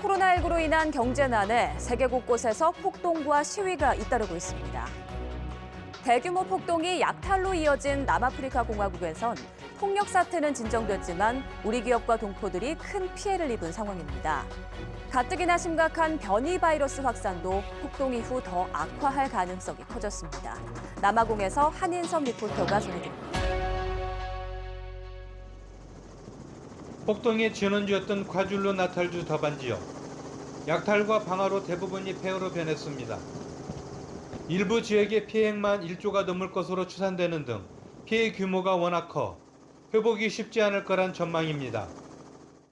코로나19로 인한 경제난에 세계 곳곳에서 폭동과 시위가 잇따르고 있습니다. 대규모 폭동이 약탈로 이어진 남아프리카 공화국에선 폭력 사태는 진정됐지만 우리 기업과 동포들이 큰 피해를 입은 상황입니다. 가뜩이나 심각한 변이 바이러스 확산도 폭동 이후 더 악화할 가능성이 커졌습니다. 남아공에서 한인섭 리포터가 전해드립니다. 폭동의 진원지였던 과줄루 나탈주 다반 지역. 약탈과 방화로 대부분이 폐허로 변했습니다. 일부 지역의 피해액만 1조가 넘을 것으로 추산되는 등 피해 규모가 워낙 커 회복이 쉽지 않을 거란 전망입니다.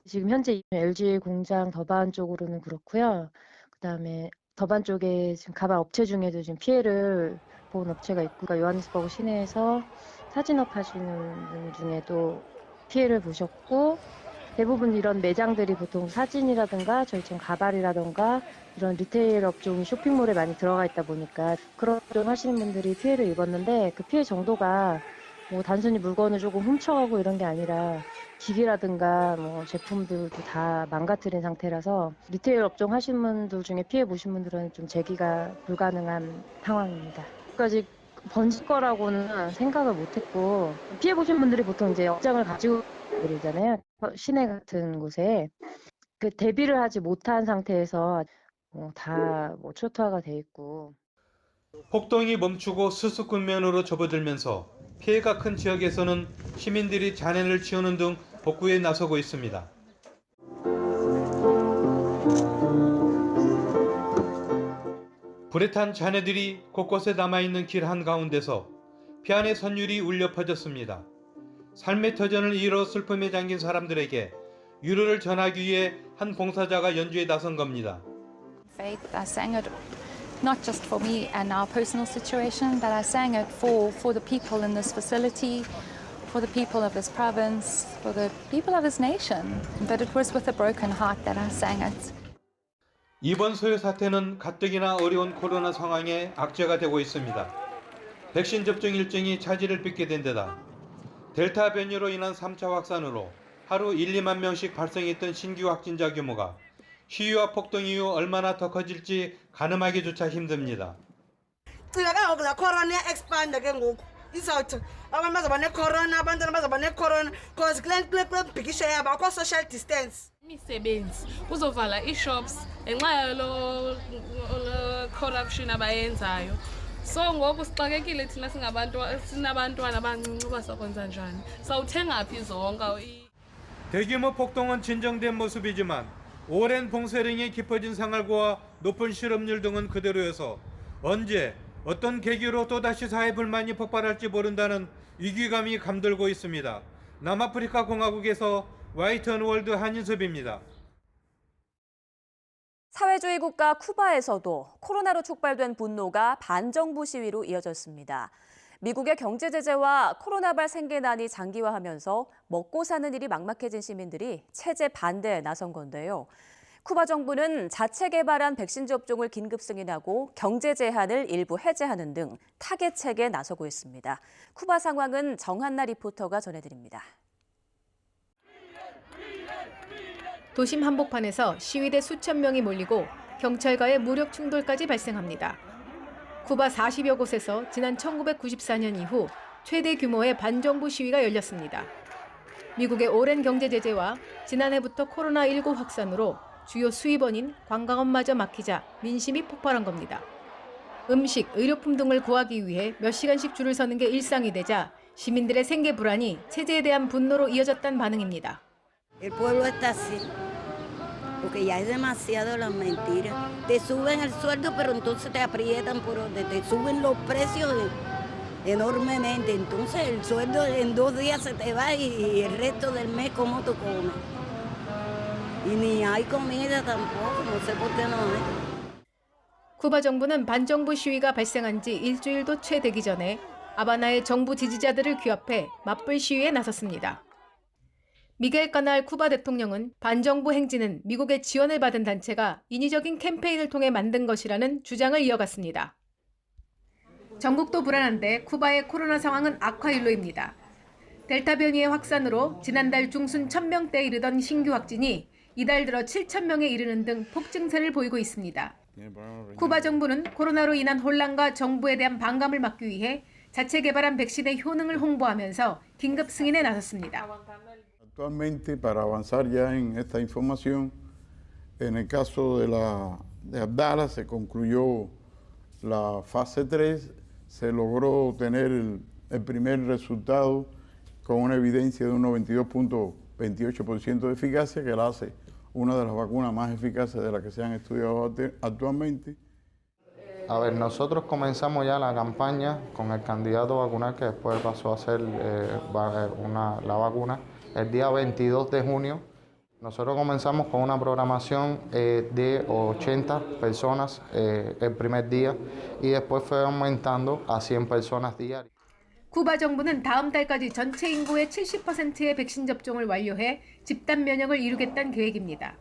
지금 현재 LG 공장 더반 쪽으로는 그렇고요. 그다음에 더반 쪽에 지금 가발 업체 중에도 지금 피해를 본 업체가 있고, 그러니까 요하네스버그 시내에서 사진업 하시는 분 중에도 피해를 보셨고, 대부분 이런 매장들이 보통 사진이라든가 저희처럼 가발이라든가 이런 리테일 업종이 쇼핑몰에 많이 들어가 있다 보니까 그런 좀 하시는 분들이 피해를 입었는데, 그 피해 정도가 뭐 단순히 물건을 조금 훔쳐가고 이런 게 아니라 기기라든가 뭐 제품들도 다 망가뜨린 상태라서 리테일 업종 하시는 분들 중에 피해 보신 분들은 좀 재기가 불가능한 상황입니다. 까지 번질 거라고는 생각을 못했고, 피해 보신 분들이 보통 이제 업장을 가지고 분들이잖아요. 시내 같은 곳에 그 대비를 하지 못한 상태에서 다 초토화가 돼 있고. 폭동이 멈추고 수습국면으로 접어들면서 피해가 큰 지역에서는 시민들이 잔해를 치우는 등 복구에 나서고 있습니다. 불에 탄 잔해들이 곳곳에 남아있는 길 한가운데서 피안의 선율이 울려 퍼졌습니다. 삶의 터전을 잃어 슬픔에 잠긴 사람들에게 위로를 전하기 위해 한 봉사자가 연주에 나선 겁니다. Faith, I sang it not just for me and our personal situation, but I sang it for the people in this facility, for the people of this province, for the people of this nation. But it was with a broken heart that I sang it. 이번 소요 사태는 가뜩이나 어려운 코로나 상황에 악재가 되고 있습니다. 백신 접종 일정이 차질을 빚게 된 데다 델타 변이로 인한 3차 확산으로 하루 1, 2만 명씩 발생했던 신규 확진자 규모가 시위와 폭동 이후 얼마나 더 커질지 가늠하기조차 힘듭니다. imisebenzi kuzovala ii-shops ngenxa yalo corruption abayenzayo. So ngoku sixakekile thina sinabantwana abancinci uba sakwenza njani. Sawuthenga phi zonke. 대규모 폭동은 진정된 모습이지만 오랜 봉쇄령의 깊어진 생활고와 높은 실업률 등은 그대로여서 언제 어떤 계기로 또다시 사회 불만이 폭발할지 모른다는 위기감이 감돌고 있습니다. 남아프리카 공화국에서 YTN월드 한인섭입니다. 사회주의 국가 쿠바에서도 코로나로 촉발된 분노가 반정부 시위로 이어졌습니다. 미국의 경제 제재와 코로나발 생계난이 장기화하면서 먹고 사는 일이 막막해진 시민들이 체제 반대에 나선 건데요. 쿠바 정부는 자체 개발한 백신 접종을 긴급 승인하고 경제 제한을 일부 해제하는 등 타개책에 나서고 있습니다. 쿠바 상황은 정한나 리포터가 전해드립니다. 도심 한복판에서 시위대 수천 명이 몰리고 경찰과의 무력 충돌까지 발생합니다. 쿠바 40여 곳에서 지난 1994년 이후 최대 규모의 반정부 시위가 열렸습니다. 미국의 오랜 경제 제재와 지난해부터 코로나19 확산으로 주요 수입원인 관광업마저 막히자 민심이 폭발한 겁니다. 음식, 의료품 등을 구하기 위해 몇 시간씩 줄을 서는 게 일상이 되자 시민들의 생계 불안이 체제에 대한 분노로 이어졌다는 반응입니다. El pueblo está así, porque ya es demasiado las mentiras. Te suben el sueldo, pero entonces te aprietan por donde te suben los precios enormemente. Entonces el sueldo en 2 días se te va y el resto del mes cómo tú comes. Y ni hay comida tampoco, no sé por qué no hay. 쿠바 정부는 반정부 시위가 발생한 지 일주일도 채 되기 전에 하바나의 정부 지지자들을 규합해 맞불 시위에 나섰습니다. 미겔 까날 쿠바 대통령은 반정부 행진은 미국의 지원을 받은 단체가 인위적인 캠페인을 통해 만든 것이라는 주장을 이어갔습니다. 전국도 불안한데 쿠바의 코로나 상황은 악화일로입니다. 델타 변이의 확산으로 지난달 중순 1000명대에 이르던 신규 확진이 이달 들어 7,000명에 이르는 등 폭증세를 보이고 있습니다. 쿠바 정부는 코로나로 인한 혼란과 정부에 대한 반감을 막기 위해 자체 개발한 백신의 효능을 홍보하면서 긴급 승인에 나섰습니다. Actualmente, para avanzar ya en esta información, en el caso de Abdala se concluyó la fase 3, se logró tener el primer resultado con una evidencia de un 92.28% de eficacia, que la hace una de las vacunas más eficaces de las que se han estudiado actualmente. A ver, nosotros comenzamos ya la campaña con el candidato vacunal que después pasó a ser la vacuna el día 22 de junio. Nosotros comenzamos con una programación de 80 personas el primer día y después fue aumentando a 100 personas diarias. 쿠바 정부는 다음 달까지 전체 인구의 70%의 백신 접종을 완료해 집단 면역을 이루겠다는 계획입니다.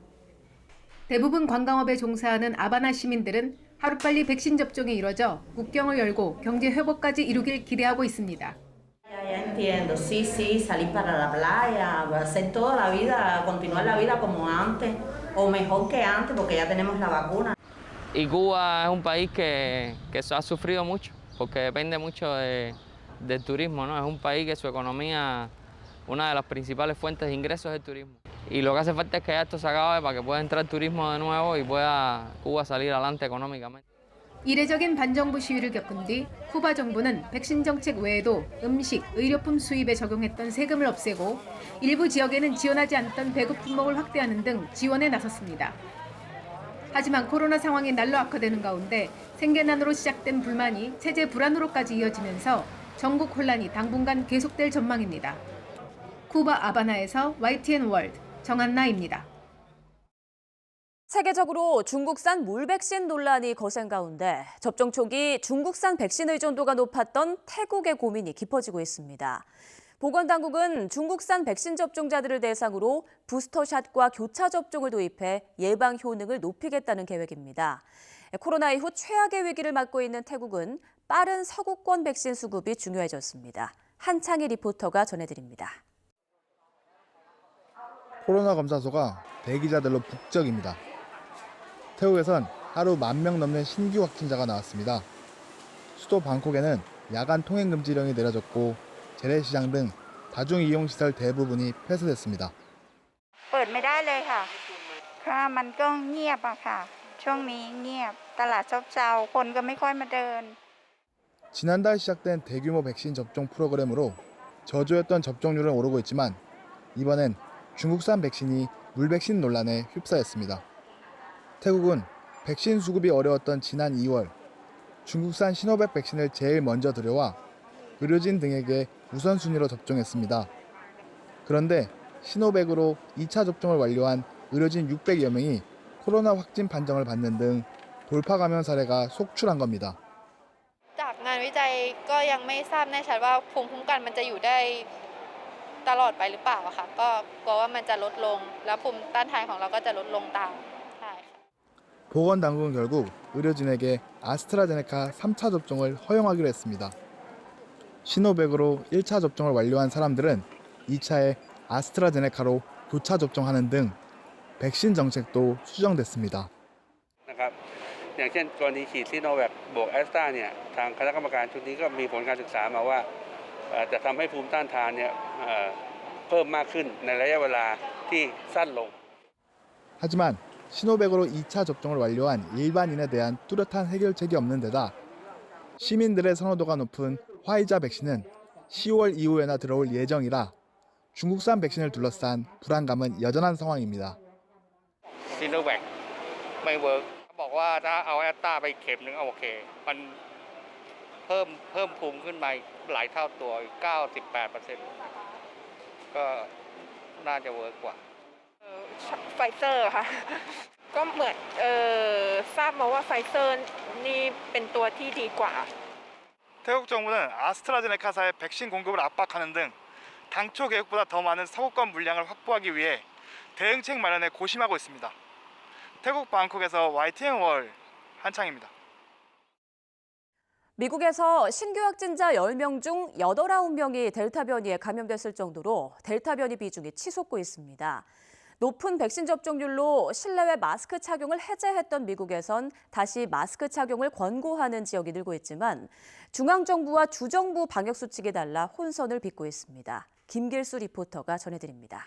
대부분 관광업에 종사하는 아바나 시민들은 하루빨리 백신 접종이 이뤄져 국경을 열고 경제 회복까지 이루길 기대하고 있습니다. Ya entiendo, sí, salir para la playa, hacer toda la vida, continuar la vida como antes o mejor que antes porque ya tenemos la vacuna. Y Cuba es un país que ha sufrido mucho porque depende mucho del turismo, ¿no? Es un país que su economía, una de las principales fuentes de ingresos es el turismo. Y lo que hace falta es que esto se acabe para que pueda entrar el turismo de nuevo y pueda Cuba salir adelante económicamente. 이례적인 반정부 시위를 겪은 뒤 쿠바 정부는 백신 정책 외에도 음식, 의료품 수입에 적용했던 세금을 없애고 일부 지역에는 지원하지 않던 배급 품목을 확대하는 등 지원에 나섰습니다. 하지만 코로나 상황이 날로 악화되는 가운데 생계난으로 시작된 불만이 체제 불안으로까지 이어지면서 전국 혼란이 당분간 계속될 전망입니다. 쿠바 아바나에서 YTN 월드 정한나입니다. 세계적으로 중국산 물백신 논란이 거센 가운데 접종 초기 중국산 백신 의존도가 높았던 태국의 고민이 깊어지고 있습니다. 보건당국은 중국산 백신 접종자들을 대상으로 부스터샷과 교차 접종을 도입해 예방 효능을 높이겠다는 계획입니다. 코로나 이후 최악의 위기를 맞고 있는 태국은 빠른 서구권 백신 수급이 중요해졌습니다. 한창희 리포터가 전해드립니다. 코로나 검사소가 대기자들로 북적입니다. 태국에선 하루 10,000명 넘는 신규 확진자가 나왔습니다. 수도 방콕에는 야간 통행 금지령이 내려졌고 재래시장 등 다중이용시설 대부분이 폐쇄됐습니다. เปิดไม่ได้เลยค่ะค่ะมันก็เงียบอะค่ะช่วงนี้เงียบตลาดซบเซาคนก็ไม่ค่อยมาเดิน 지난달 시작된 대규모 백신 접종 프로그램으로 저조했던 접종률은 오르고 있지만 이번엔 중국산 백신이 물백신 논란에 휩싸였습니다. 태국은 백신 수급이 어려웠던 지난 2월 중국산 시노백 백신을 제일 먼저 들여와 의료진 등에게 우선순위로 접종했습니다. 그런데 시노백으로 2차 접종을 완료한 의료진 600여 명이 코로나 확진 판정을 받는 등 돌파 감염 사례가 속출한 겁니다. จากงานวิจัยก็ยังไม่ทราบแน่ชัดว่าภูมิคุ้มกันมันจะอยู่ได้ตลอดไปหรือเปล่าอะค่ะก็กลัวว่ามันจะลดลงแล้วภูมิต้านทานของเราก็จะลดลงตาม 보건당국은 결국 의료진에게 아스트라제네카 3차 접종을 허용하기로 했습니다. 시노백으로 1차 접종을 완료한 사람들은 2차에 아스트라제네카로 교차 접종하는 등 백신 정책도 수정됐습니다. อย่างเช่นกรณีฉีดซิโนแวคบวกแอสตราเนี่ยทางคณะกรรมการชุดนี้ก็มีผลการศึกษามาว่าจะทำให้ภูมิต้านทานเนี่ยเพิ่มมากขึ้นในระยะเวลาที่สั้นลง 하지만 시노백으로 2차 접종을 완료한 일반인에 대한 뚜렷한 해결책이 없는 데다 시민들의 선호도가 높은 화이자 백신은 10월 이후에나 들어올 예정이라 중국산 백신을 둘러싼 불안감은 여전한 상황입니다. ซิโนแวคไม่เวิร์กบอกว่าถ้าเอาแอสตราไปเข็มนึงโอเคมันเพิ่มภูมิขึ้นมาหลายเท่าตัว 98% ก็น่าจะเวิร์กกว่าไฟเซอร์ค่ะก็เหมือนทราบมาว่าไฟเซอร์นี่เป็นตัวที่ดีกว่า 태국 정부는 아스트라제네카사의 백신 공급을 압박하는 등 당초 계획보다 더 많은 서구권 물량을 확보하기 위해 대응책 마련에 고심하고 있습니다. 태국 방콕에서 YTN 월 한창입니다. 미국에서 신규 확진자 10명 중 8, 9명이 델타 변이에 감염됐을 정도로 델타 변이 비중이 치솟고 있습니다. 높은 백신 접종률로 실내외 마스크 착용을 해제했던 미국에선 다시 마스크 착용을 권고하는 지역이 늘고 있지만 중앙정부와 주정부 방역수칙이 달라 혼선을 빚고 있습니다. 김길수 리포터가 전해드립니다.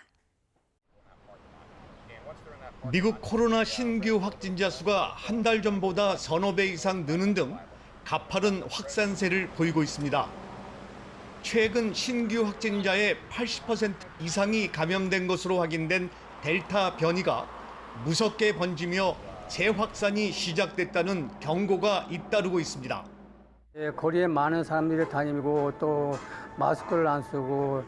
미국 코로나 신규 확진자 수가 한 달 전보다 서너 배 이상 느는 등 가파른 확산세를 보이고 있습니다. 최근 신규 확진자의 80% 이상이 감염된 것으로 확인된 델타 변이가 무섭게 번지며 재확산이 시작됐다는 경고가 잇따르고 있습니다. 거리에 많은 사람들이 다니고 또 마스크를 안 쓰고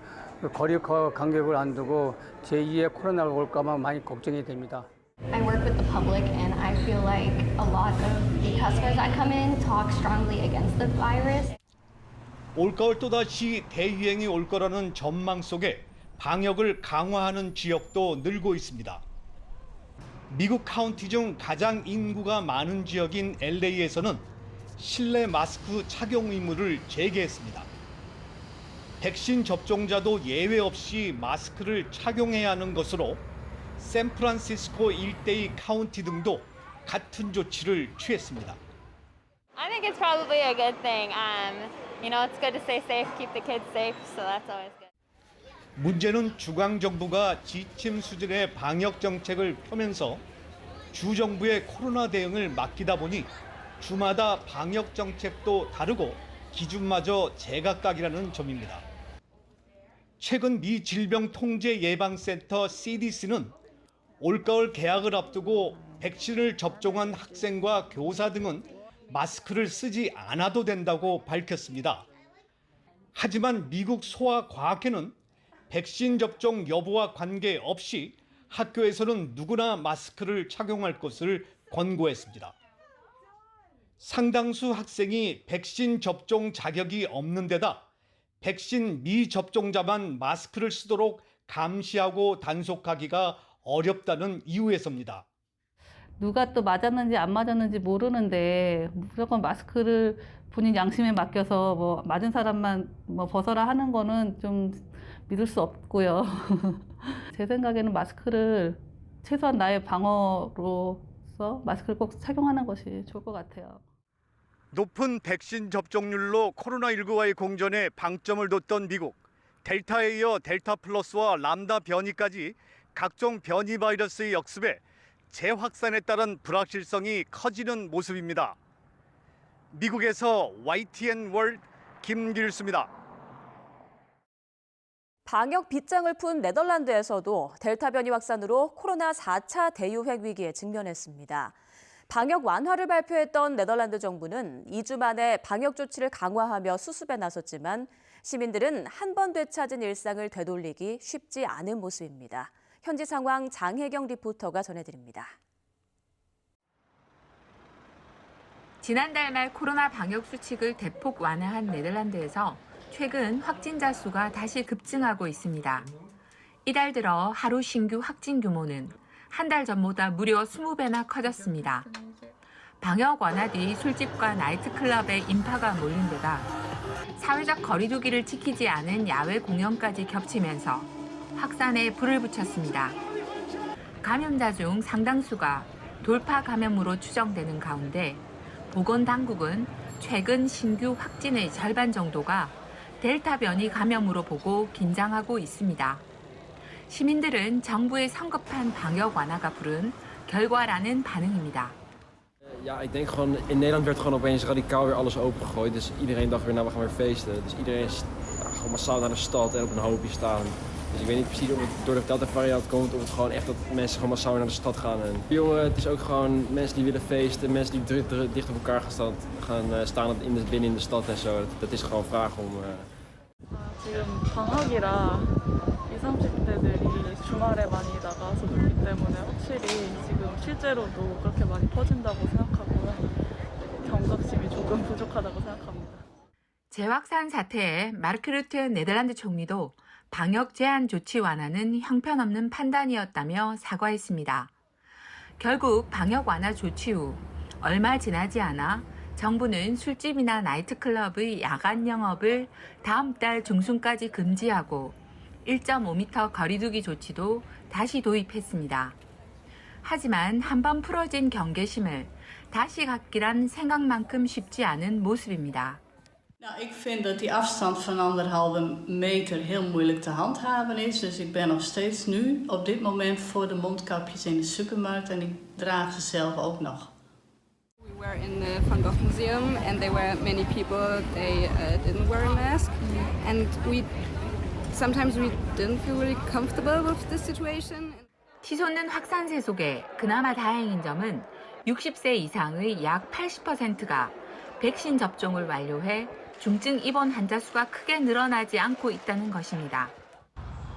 거리 간격을 안 두고 제2의 코로나가 올까 봐 많이 걱정이 됩니다. I work with the public and I feel like a lot of the customers that come in talk strongly against the virus. 올가을 또다시 대유행이 올 거라는 전망 속에 방역을 강화하는 지역도 늘고 있습니다. 미국 카운티 중 가장 인구가 많은 지역인 LA에서는 실내 마스크 착용 의무를 재개했습니다. 백신 접종자도 예외 없이 마스크를 착용해야 하는 것으로 샌프란시스코 일대의 카운티 등도 같은 조치를 취했습니다. I think it's probably a good thing. It's good to stay safe, keep the kids safe, so that's always good. 문제는 중앙정부가 지침 수준의 방역 정책을 펴면서 주정부의 코로나 대응을 맡기다 보니 주마다 방역 정책도 다르고 기준마저 제각각이라는 점입니다. 최근 미 질병통제예방센터 CDC는 올가을 개학을 앞두고 백신을 접종한 학생과 교사 등은 마스크를 쓰지 않아도 된다고 밝혔습니다. 하지만 미국 소아과학회는 백신 접종 여부와 관계없이 학교에서는 누구나 마스크를 착용할 것을 권고했습니다. 상당수 학생이 백신 접종 자격이 없는 데다 백신 미접종자만 마스크를 쓰도록 감시하고 단속하기가 어렵다는 이유에서입니다. 누가 또 맞았는지 안 맞았는지 모르는데 무조건 마스크를 본인 양심에 맡겨서 맞은 사람만 벗어라 하는 거는 좀 믿을 수 없고요. 제 생각에는 마스크를 최소한 나의 방어로서 마스크를 꼭 착용하는 것이 좋을 것 같아요. 높은 백신 접종률로 코로나19와의 공전에 방점을 뒀던 미국. 델타에 이어 델타 플러스와 람다 변이까지 각종 변이 바이러스의 역습에 재확산에 따른 불확실성이 커지는 모습입니다. 미국에서 YTN 월드 김길수입니다. 방역 빗장을 푼 네덜란드에서도 델타 변이 확산으로 코로나 4차 대유행 위기에 직면했습니다. 방역 완화를 발표했던 네덜란드 정부는 2주 만에 방역 조치를 강화하며 수습에 나섰지만 시민들은 한 번 되찾은 일상을 되돌리기 쉽지 않은 모습입니다. 현지 상황 장혜경 리포터가 전해드립니다. 지난달 말 코로나 방역 수칙을 대폭 완화한 네덜란드에서 최근 확진자 수가 다시 급증하고 있습니다. 이달 들어 하루 신규 확진 규모는 한 달 전보다 무려 20배나 커졌습니다. 방역 완화 뒤 술집과 나이트클럽에 인파가 몰린 데다 사회적 거리 두기를 지키지 않은 야외 공연까지 겹치면서 확산에 불을 붙였습니다. 감염자 중 상당수가 돌파 감염으로 추정되는 가운데 보건당국은 최근 신규 확진의 절반 정도가 델타 변이 감염으로 보고 긴장하고 있습니다. 시민들은 정부의 성급한 방역 완화가 부른 결과라는 반응입니다. Ja, ik denk gewoon, in Nederland werd gewoon opeens radicaal weer alles opengegooid. Dus iedereen dacht weer, nou, we gaan weer feesten. Dus iedereen is gewoon massaal naar de stad en op een hoopje staan. Dus ik weet niet precies of het door de Delta-variant komt of het gewoon echt dat mensen gewoon massaal naar de stad gaan. En jongeren, het is ook gewoon mensen die willen feesten, mensen die dicht op elkaar gaan staan binnen in de stad en zo. Dat is gewoon vraag om... 지금 방학이라 20, 30대들이 주말에 많이 나가서 놀기 때문에 확실히 지금 실제로도 그렇게 많이 퍼진다고 생각하고요. 경각심이 조금 부족하다고 생각합니다. 재확산 사태에 마르크 루트 네덜란드 총리도 방역 제한 조치 완화는 형편없는 판단이었다며 사과했습니다. 결국 방역 완화 조치 후 얼마 지나지 않아 정부는 술집이나 나이트클럽의 야간 영업을 다음 달 중순까지 금지하고 1.5m 거리두기 조치도 다시 도입했습니다. 하지만 한번 풀어진 경계심을 다시 갖기란 생각만큼 쉽지 않은 모습입니다. Nou, ik vind dat die afstand van 1,5 meter heel moeilijk te handhaven is. Dus ik ben nog steeds nu op dit moment voor de mondkapjes in de supermarkt en ik draag ze zelf ook nog. We were in the Van Gogh Museum and there were many people, they didn't wear a mask. And sometimes we didn't feel really comfortable with this situation. 치솟는 확산세 속에 그나마 다행인 점은 60세 이상의 약 80%가 백신 접종을 완료해 중증 입원 환자 수가 크게 늘어나지 않고 있다는 것입니다.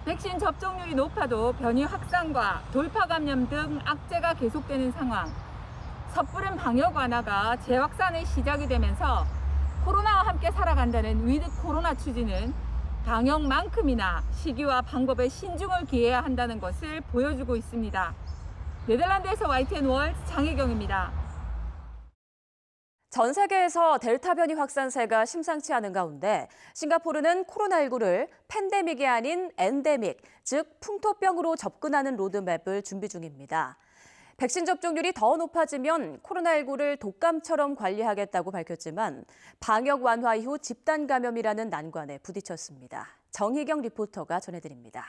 백신 접종률이 높아도 변이 확산과 돌파 감염 등 악재가 계속되는 상황. 섣부른 방역 완화가 재확산의 시작이 되면서 코로나와 함께 살아간다는 위드 코로나 추진은 방역만큼이나 시기와 방법에 신중을 기해야 한다는 것을 보여주고 있습니다. 네덜란드에서 YTN 월드 장혜경입니다. 전 세계에서 델타 변이 확산세가 심상치 않은 가운데 싱가포르는 코로나19를 팬데믹이 아닌 엔데믹, 즉 풍토병으로 접근하는 로드맵을 준비 중입니다. 백신 접종률이 더 높아지면 코로나19를 독감처럼 관리하겠다고 밝혔지만 방역 완화 이후 집단 감염이라는 난관에 부딪혔습니다. 정희경 리포터가 전해드립니다.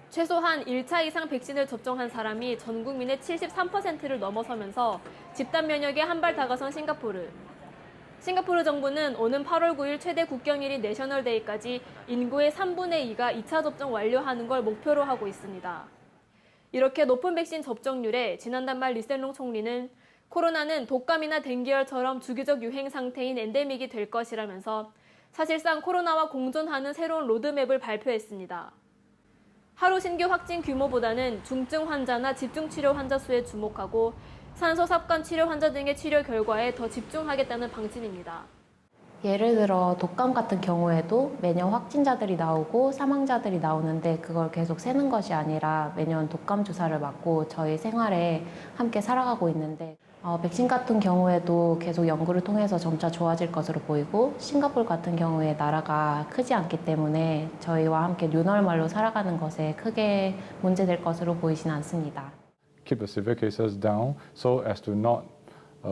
최소한 1차 이상 백신을 접종한 사람이 전 국민의 73%를 넘어서면서 집단 면역에 한 발 다가선 싱가포르. 싱가포르 정부는 오는 8월 9일 최대 국경일인 내셔널데이까지 인구의 3분의 2가 2차 접종 완료하는 걸 목표로 하고 있습니다. 이렇게 높은 백신 접종률에 지난달 말 리센롱 총리는 코로나는 독감이나 댕기열처럼 주기적 유행 상태인 엔데믹이 될 것이라면서 사실상 코로나와 공존하는 새로운 로드맵을 발표했습니다. 하루 신규 확진 규모보다는 중증 환자나 집중치료 환자 수에 주목하고 산소 삽관 치료 환자 등의 치료 결과에 더 집중하겠다는 방침입니다. 예를 들어 독감 같은 경우에도 매년 확진자들이 나오고 사망자들이 나오는데 그걸 계속 세는 것이 아니라 매년 독감 주사를 맞고 저희 생활에 함께 살아가고 있는데 백신 같은 경우에도 계속 연구를 통해서 점차 좋아질 것으로 보이고 싱가포르 같은 경우에 나라가 크지 않기 때문에 저희와 함께 뉴노멀로 살아가는 것에 크게 문제될 것으로 보이진 않습니다. Keep the severe cases down so as to not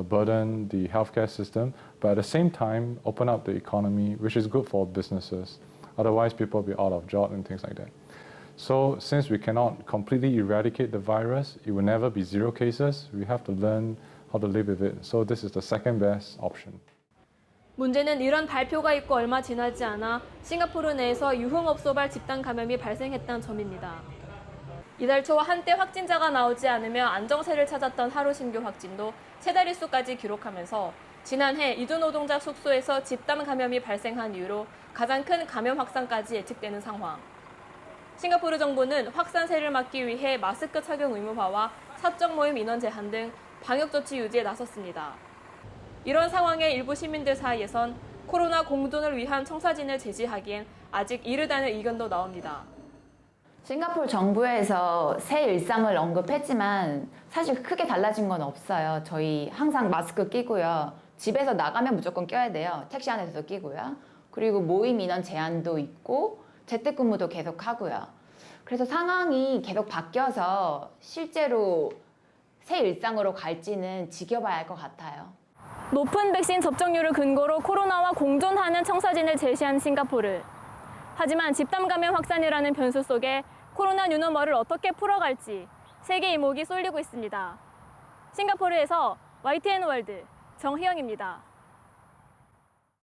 burden the healthcare system, but at the same time open up the economy, which is good for businesses. Otherwise, people will be out of job and things like that. So since we cannot completely eradicate the virus, it will never be zero cases. We have to learn how to live with it. So this is the second best option. 문제는 이런 발표가 있고 얼마 지나지 않아 싱가포르 내에서 유흥업소발 집단 감염이 발생했다는 점입니다. 이달 초 한때 확진자가 나오지 않으며 안정세를 찾았던 하루 신규 확진도 세 자릿수까지 기록하면서 지난해 이주노동자 숙소에서 집단 감염이 발생한 이후로 가장 큰 감염 확산까지 예측되는 상황. 싱가포르 정부는 확산세를 막기 위해 마스크 착용 의무화와 사적 모임 인원 제한 등 방역 조치 유지에 나섰습니다. 이런 상황에 일부 시민들 사이에선 코로나 공존을 위한 청사진을 제시하기엔 아직 이르다는 의견도 나옵니다. 싱가포르 정부에서 새 일상을 언급했지만 사실 크게 달라진 건 없어요. 저희 항상 마스크 끼고요. 집에서 나가면 무조건 껴야 돼요. 택시 안에서도 끼고요. 그리고 모임 인원 제한도 있고 재택근무도 계속 하고요. 그래서 상황이 계속 바뀌어서 실제로 새 일상으로 갈지는 지켜봐야 할 것 같아요. 높은 백신 접종률을 근거로 코로나와 공존하는 청사진을 제시한 싱가포르. 하지만 집단 감염 확산이라는 변수 속에 코로나 뉴노멀을 어떻게 풀어갈지 세계 이목이 쏠리고 있습니다. 싱가포르에서 YTN 월드 정희영입니다.